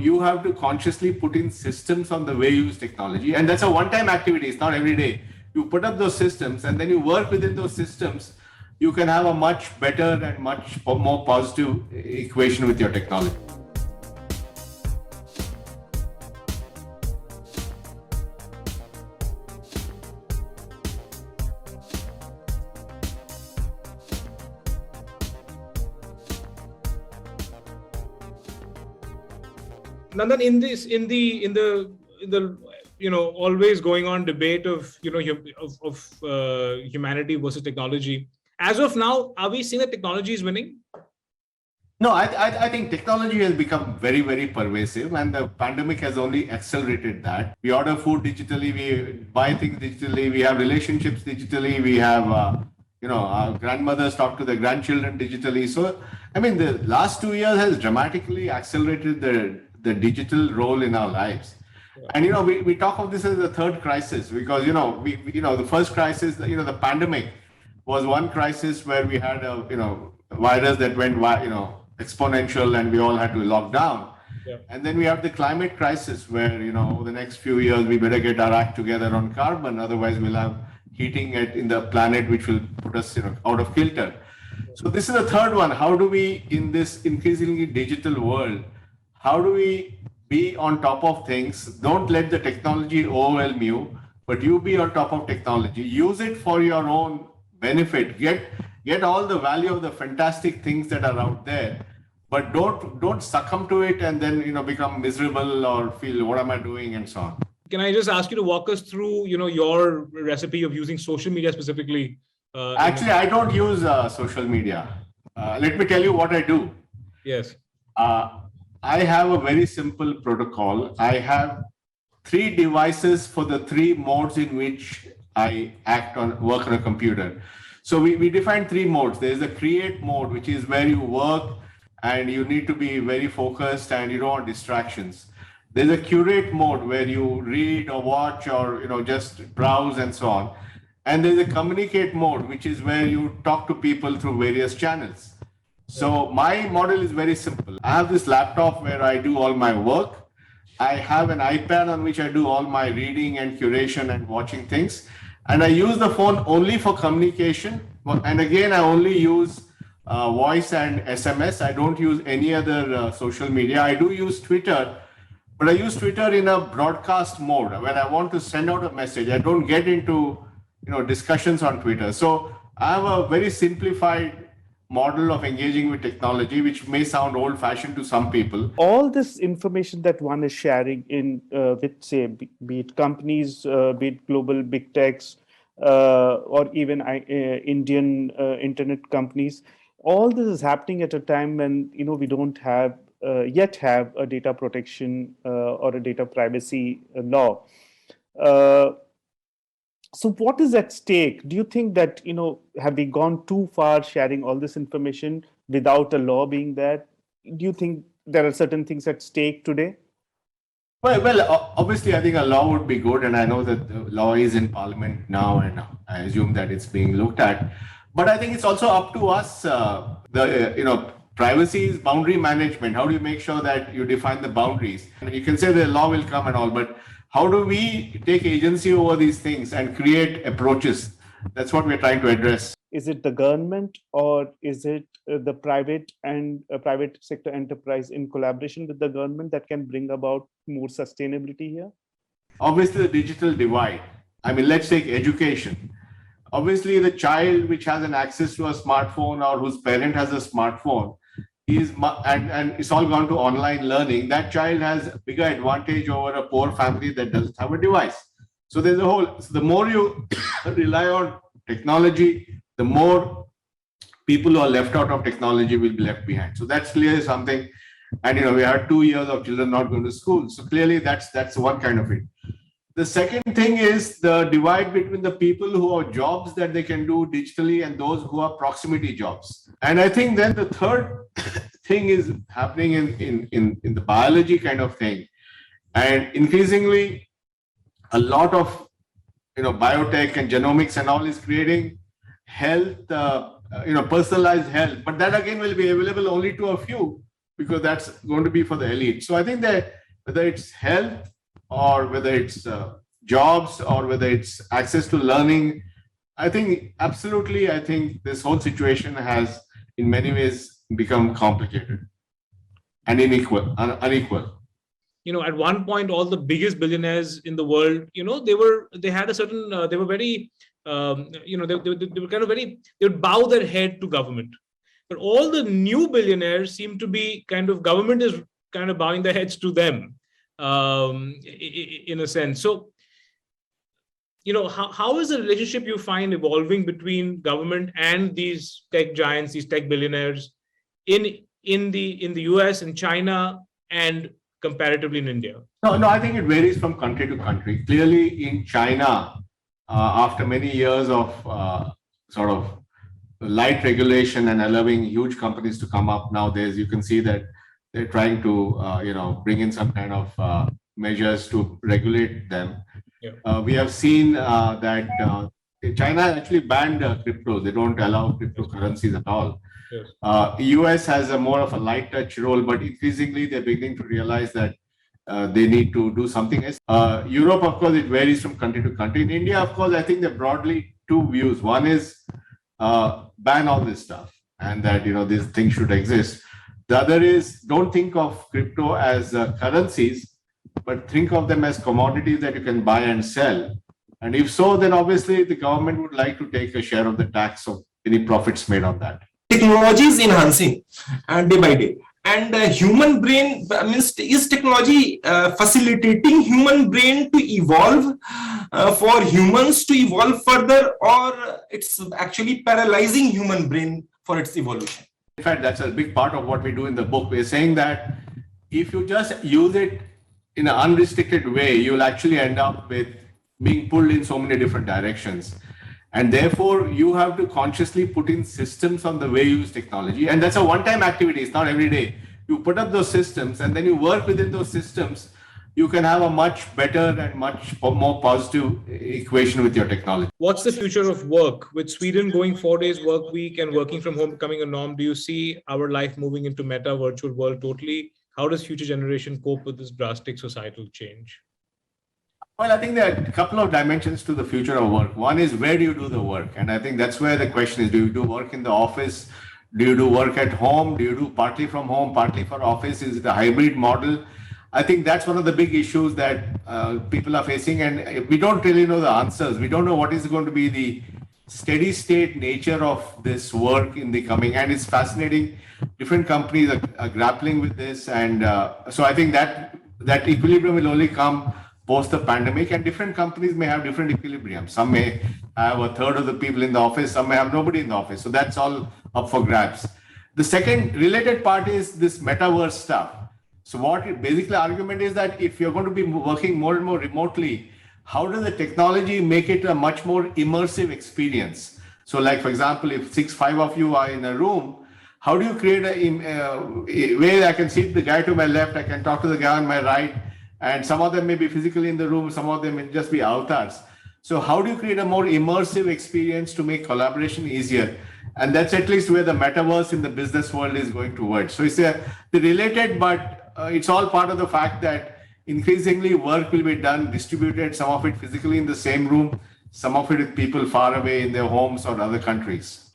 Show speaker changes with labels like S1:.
S1: you have to consciously put in systems on the way you use technology. And that's a one-time activity. It's not every day. You put up those systems and then you work within those systems. You can have a much better and much more positive equation with your technology.
S2: Nandan, in the always going on debate of humanity versus technology, as of now, are we seeing that technology is winning?
S1: No, I think technology has become very, very pervasive, and the pandemic has only accelerated that. We order food digitally, we buy things digitally, we have relationships digitally, we have our grandmothers talk to their grandchildren digitally. So, I mean, the last 2 years has dramatically accelerated the digital role in our lives. And we talk of this as the third crisis because the first crisis, the pandemic was one crisis where we had a virus that went exponential and we all had to lock down.
S2: Yeah.
S1: And then we have the climate crisis where over the next few years we better get our act together on carbon, otherwise we'll have heating in the planet which will put us out of kilter. So this is the third one. How do we, in this increasingly digital world, how do we be on top of things? Don't let the technology overwhelm you, but you be on top of technology. Use it for your own benefit. Get all the value of the fantastic things that are out there, but don't succumb to it and then become miserable or feel what am I doing and so on.
S2: Can I just ask you to walk us through your recipe of using social media specifically?
S1: Actually, I don't use social media. Let me tell you what I do.
S2: Yes.
S1: I have a very simple protocol. I have 3 devices for the 3 modes in which I work on a computer. So we define 3 modes. There's a create mode, which is where you work and you need to be very focused and you don't want distractions. There's a curate mode where you read or watch or just browse and so on. And there's a communicate mode, which is where you talk to people through various channels. So my model is very simple. I have this laptop where I do all my work. I have an iPad on which I do all my reading and curation and watching things. And I use the phone only for communication. And again, I only use voice and SMS. I don't use any other social media. I do use Twitter, but I use Twitter in a broadcast mode. When I want to send out a message, I don't get into discussions on Twitter. So I have a very simplified model of engaging with technology, which may sound old-fashioned to some people.
S3: All this information that one is sharing with, say, be it companies, be it global big techs, or even Indian internet companies, all this is happening at a time when we don't yet have a data protection or a data privacy law. So what is at stake? Do you think that, have we gone too far sharing all this information without a law being there? Do you think there are certain things at stake today?
S1: Well, obviously, I think a law would be good. And I know that the law is in Parliament now, and I assume that it's being looked at. But I think it's also up to us. Privacy is boundary management. How do you make sure that you define the boundaries? I mean, you can say the law will come and all, but how do we take agency over these things and create approaches? That's what we're trying to address.
S3: Is it the government or is it the private and private sector enterprise in collaboration with the government that can bring about more sustainability here?
S1: Obviously, the digital divide. I mean, let's take education. Obviously, the child which has an access to a smartphone or whose parent has a smartphone, and it's all gone to online learning, that child has a bigger advantage over a poor family that doesn't have a device. So there's so the more you rely on technology, the more people who are left out of technology will be left behind. So that's clearly something. And we had 2 years of children not going to school. So clearly that's one kind of it. The second thing is the divide between the people who have jobs that they can do digitally and those who are proximity jobs. And I think then the third thing is happening in the biology kind of thing. And increasingly, a lot of biotech and genomics and all is creating health, personalized health. But that again will be available only to a few, because that's going to be for the elite. So I think that whether it's health or whether it's jobs or whether it's access to learning, I think absolutely, I think this whole situation has in many ways become complicated and unequal.
S2: At one point, all the biggest billionaires in the world, they had a certain, they were very, they were kind of very, they would bow their head to government. But all the new billionaires seem to be government is kind of bowing their heads to them, in a sense. So, how is the relationship you find evolving between government and these tech giants, these tech billionaires in the US, in China, and comparatively in India?
S1: No, I think it varies from country to country. Clearly, in China, after many years of sort of light regulation and allowing huge companies to come up, nowadays you can see that they're trying to bring in some kind of measures to regulate them.
S2: Yeah.
S1: We have seen that China actually banned crypto. They don't allow cryptocurrencies at all.
S2: Yes.
S1: US has a more of a light touch role, but increasingly they're beginning to realize that they need to do something else. Europe, of course, it varies from country to country. In India, of course, I think there are broadly two views. One is ban all this stuff and that these things should exist. The other is don't think of crypto as currencies, but think of them as commodities that you can buy and sell. And if so, then obviously the government would like to take a share of the tax of any profits made on that.
S4: Technology is enhancing day by day, and human brain means is technology facilitating human brain to evolve for humans to evolve further, or it's actually paralyzing human brain for its evolution?
S1: In fact, that's a big part of what we do in the book. We're saying that if you just use it in an unrestricted way, you'll actually end up with being pulled in so many different directions. And therefore, you have to consciously put in systems on the way you use technology. And that's a one-time activity. It's not every day. You put up those systems and then you work within those systems. You can have a much better and much more positive equation with your technology.
S2: What's the future of work? With Sweden going 4 days work week and working from home becoming a norm, do you see our life moving into meta virtual world totally? How does future generation cope with this drastic societal change?
S1: Well, I think there are a couple of dimensions to the future of work. One is where do you do the work? And I think that's where the question is, do you do work in the office? Do you do work at home? Do you do partly from home, partly for office? Is it a hybrid model? I think that's one of the big issues that people are facing, and we don't really know the answers. We don't know what is going to be the steady state nature of this work in the coming, and it's fascinating. Different companies are grappling with this, and so I think that equilibrium will only come post the pandemic, and different companies may have different equilibrium. Some may have a third of the people in the office, some may have nobody in the office. So that's all up for grabs. The second related part is this metaverse stuff. So what basically argument is that if you're going to be working more and more remotely, how does the technology make it a much more immersive experience? So like, for example, if 5 of you are in a room, how do you create a way I can see the guy to my left, I can talk to the guy on my right, and some of them may be physically in the room, some of them may just be avatars. So how do you create a more immersive experience to make collaboration easier? And that's at least where the metaverse in the business world is going towards. So it's they're related, but it's all part of the fact that increasingly work will be done, distributed, some of it physically in the same room, some of it with people far away in their homes or other countries.